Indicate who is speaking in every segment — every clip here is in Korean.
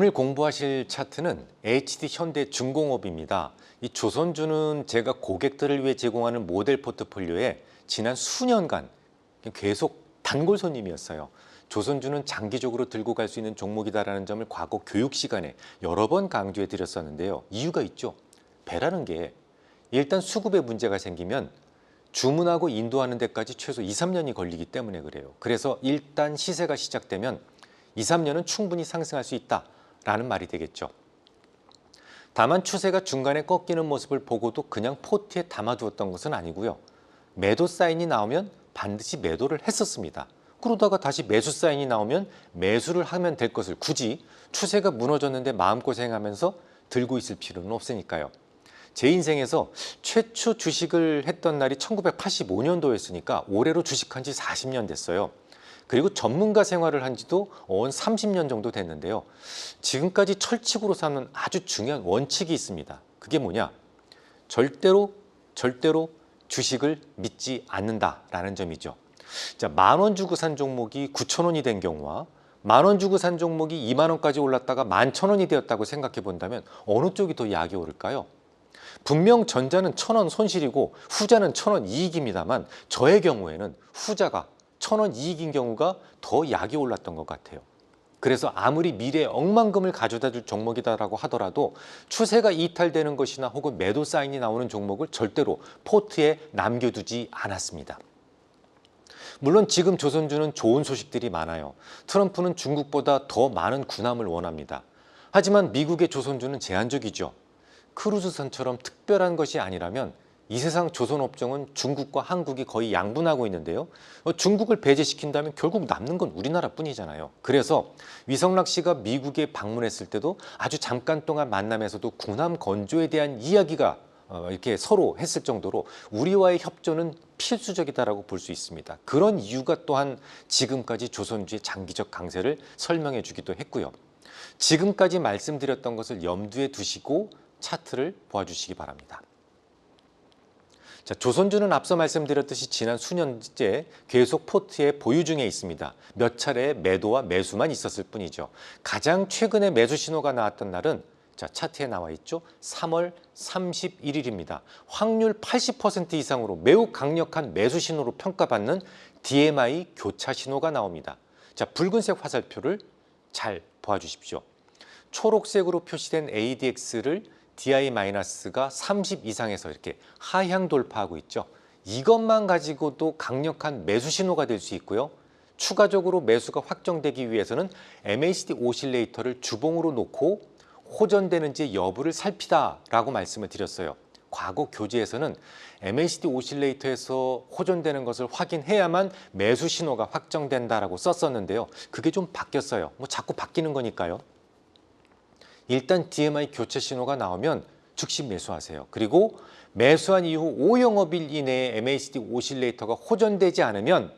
Speaker 1: 오늘 공부하실 차트는 HD현대중공업입니다. 이 조선주는 제가 고객들을 위해 제공하는 모델 포트폴리오에 지난 수년간 계속 단골 손님이었어요. 조선주는 장기적으로 들고 갈 수 있는 종목이다라는 점을 과거 교육 시간에 여러 번 강조해 드렸었는데요. 이유가 있죠. 배라는 게 일단 수급에 문제가 생기면 주문하고 인도하는 데까지 최소 2, 3년이 걸리기 때문에 그래요. 그래서 일단 시세가 시작되면 2, 3년은 충분히 상승할 수 있다라는 말이 되겠죠. 다만 추세가 중간에 꺾이는 모습을 보고도 그냥 포트에 담아두었던 것은 아니고요. 매도 사인이 나오면 반드시 매도를 했었습니다. 그러다가 다시 매수 사인이 나오면 매수를 하면 될 것을 굳이 추세가 무너졌는데 마음고생하면서 들고 있을 필요는 없으니까요. 제 인생에서 최초 주식을 했던 날이 1985년도였으니까 올해로 주식한 지 40년 됐어요. 그리고 전문가 생활을 한 지도 30년 정도 됐는데요. 지금까지 철칙으로 삼는 아주 중요한 원칙이 있습니다. 그게 뭐냐? 절대로 주식을 믿지 않는다라는 점이죠. 자, 10,000원 주고 산 종목이 9,000원이 된 경우와 10,000원 주고 산 종목이 20,000원까지 올랐다가 11,000원이 되었다고 생각해 본다면 어느 쪽이 더 약이 오를까요? 분명 전자는 1,000원 손실이고 후자는 1,000원 이익입니다만 저의 경우에는 후자가 1,000원 이익인 경우가 더 약이 올랐던 것 같아요. 그래서 아무리 미래에 억만금을 가져다 줄 종목이다라고 하더라도 추세가 이탈되는 것이나 혹은 매도 사인이 나오는 종목을 절대로 포트에 남겨두지 않았습니다. 물론 지금 조선주는 좋은 소식들이 많아요. 트럼프는 중국보다 더 많은 군함을 원합니다. 하지만 미국의 조선주는 제한적이죠. 크루즈선처럼 특별한 것이 아니라면 이 세상 조선업종은 중국과 한국이 거의 양분하고 있는데요. 중국을 배제시킨다면 결국 남는 건 우리나라뿐이잖아요. 그래서 위성락 씨가 미국에 방문했을 때도 아주 잠깐 동안 만남에서도 군함 건조에 대한 이야기가 이렇게 서로 했을 정도로 우리와의 협조는 필수적이다라고 볼 수 있습니다. 그런 이유가 또한 지금까지 조선주의 장기적 강세를 설명해 주기도 했고요. 지금까지 말씀드렸던 것을 염두에 두시고 차트를 보아주시기 바랍니다. 자, 조선주는 앞서 말씀드렸듯이 지난 수년째 계속 포트에 보유 중에 있습니다. 몇 차례의 매도와 매수만 있었을 뿐이죠. 가장 최근에 매수 신호가 나왔던 날은 자, 차트에 나와 있죠. 3월 31일입니다. 확률 80% 이상으로 매우 강력한 매수 신호로 평가받는 DMI 교차 신호가 나옵니다. 자, 붉은색 화살표를 잘 보아주십시오. 초록색으로 표시된 ADX를 DI-가 30 이상에서 이렇게 하향 돌파하고 있죠. 이것만 가지고도 강력한 매수 신호가 될 수 있고요. 추가적으로 매수가 확정되기 위해서는 MACD 오실레이터를 주봉으로 놓고 호전되는지 여부를 살피다라고 말씀을 드렸어요. 과거 교재에서는 MACD 오실레이터에서 호전되는 것을 확인해야만 매수 신호가 확정된다라고 썼었는데요. 그게 좀 바뀌었어요. 자꾸 바뀌는 거니까요. 일단 DMI 교체 신호가 나오면 즉시 매수하세요. 그리고 매수한 이후 5영업일 이내에 MACD 오실레이터가 호전되지 않으면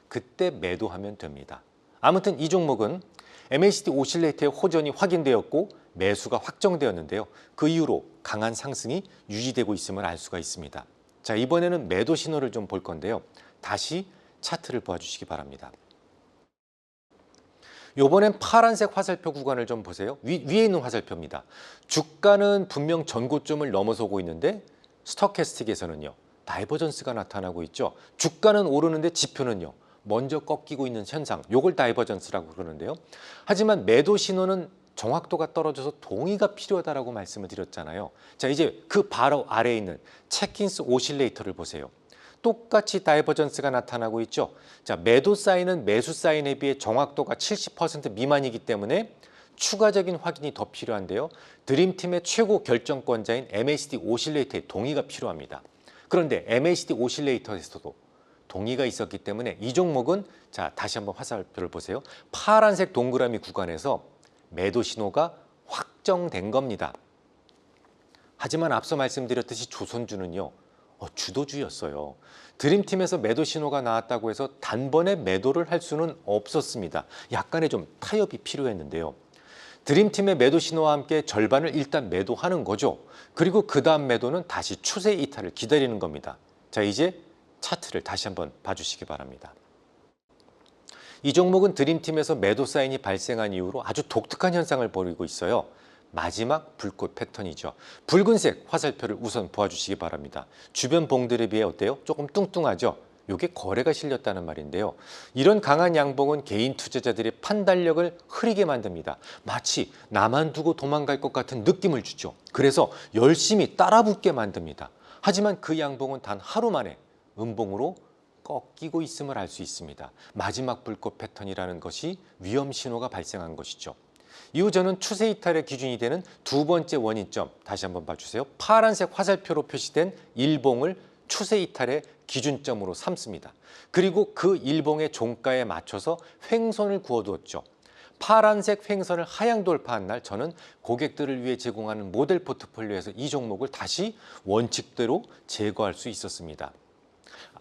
Speaker 1: 그때 매도하면 됩니다. 아무튼 이 종목은 MACD 오실레이터의 호전이 확인되었고 매수가 확정되었는데요. 그 이후로 강한 상승이 유지되고 있음을 알 수가 있습니다. 자, 이번에는 매도 신호를 좀 볼 건데요. 다시 차트를 보아주시기 바랍니다. 이번엔 파란색 화살표 구간을 좀 보세요. 위에 있는 화살표입니다. 주가는 분명 전고점을 넘어서고 있는데 스토캐스틱에서는요. 다이버전스가 나타나고 있죠. 주가는 오르는데 지표는요. 먼저 꺾이고 있는 현상. 이걸 다이버전스라고 그러는데요. 하지만 매도 신호는 정확도가 떨어져서 동의가 필요하다고 말씀을 드렸잖아요. 자, 이제 그 바로 아래에 있는 체킨스 오실레이터를 보세요. 똑같이 다이버전스가 나타나고 있죠. 자, 매도 사인은 매수 사인에 비해 정확도가 70% 미만이기 때문에 추가적인 확인이 더 필요한데요. 드림팀의 최고 결정권자인 MACD 오실레이터의 동의가 필요합니다. 그런데 MACD 오실레이터에서도 동의가 있었기 때문에 이 종목은 자, 다시 한번 화살표를 보세요. 파란색 동그라미 구간에서 매도 신호가 확정된 겁니다. 하지만 앞서 말씀드렸듯이 조선주는요. 주도주였어요. 드림팀에서 매도 신호가 나왔다고 해서 단번에 매도를 할 수는 없었습니다. 약간의 좀 타협이 필요했는데요. 드림팀의 매도 신호와 함께 절반을 일단 매도하는 거죠. 그리고 그 다음 매도는 다시 추세 이탈을 기다리는 겁니다. 자, 이제 차트를 다시 한번 봐주시기 바랍니다. 이 종목은 드림팀에서 매도 사인이 발생한 이후로 아주 독특한 현상을 벌이고 있어요. 마지막 불꽃 패턴이죠. 붉은색 화살표를 우선 보아주시기 바랍니다. 주변 봉들에 비해 어때요? 조금 뚱뚱하죠? 이게 거래가 실렸다는 말인데요. 이런 강한 양봉은 개인 투자자들의 판단력을 흐리게 만듭니다. 마치 나만 두고 도망갈 것 같은 느낌을 주죠. 그래서 열심히 따라붙게 만듭니다. 하지만 그 양봉은 단 하루 만에 음봉으로 꺾이고 있음을 알 수 있습니다. 마지막 불꽃 패턴이라는 것이 위험 신호가 발생한 것이죠. 이후 저는 추세 이탈의 기준이 되는 두 번째 원인점, 다시 한번 봐주세요. 파란색 화살표로 표시된 일봉을 추세 이탈의 기준점으로 삼습니다. 그리고 그 일봉의 종가에 맞춰서 횡선을 그어두었죠. 파란색 횡선을 하향 돌파한 날 저는 고객들을 위해 제공하는 모델 포트폴리오에서 이 종목을 다시 원칙대로 제거할 수 있었습니다.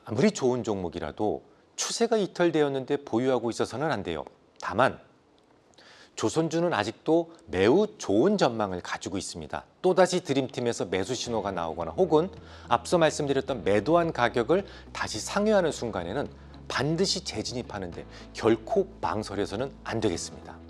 Speaker 1: 아무리 좋은 종목이라도 추세가 이탈되었는데 보유하고 있어서는 안 돼요. 다만 조선주는 아직도 매우 좋은 전망을 가지고 있습니다. 또다시 드림팀에서 매수 신호가 나오거나 혹은 앞서 말씀드렸던 매도한 가격을 다시 상회하는 순간에는 반드시 재진입하는데 결코 망설여서는 안 되겠습니다.